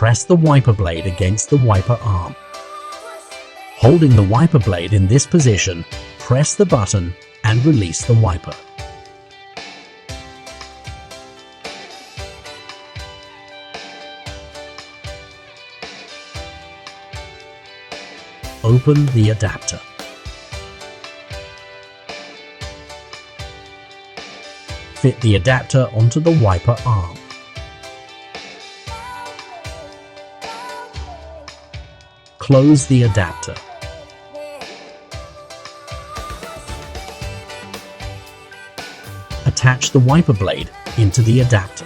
press the wiper blade against the wiper arm. Holding the wiper blade in this position, press the button and release the wiper. Open the adapter. Fit the adapter onto the wiper arm. Close the adapter. Attach the wiper blade into the adapter.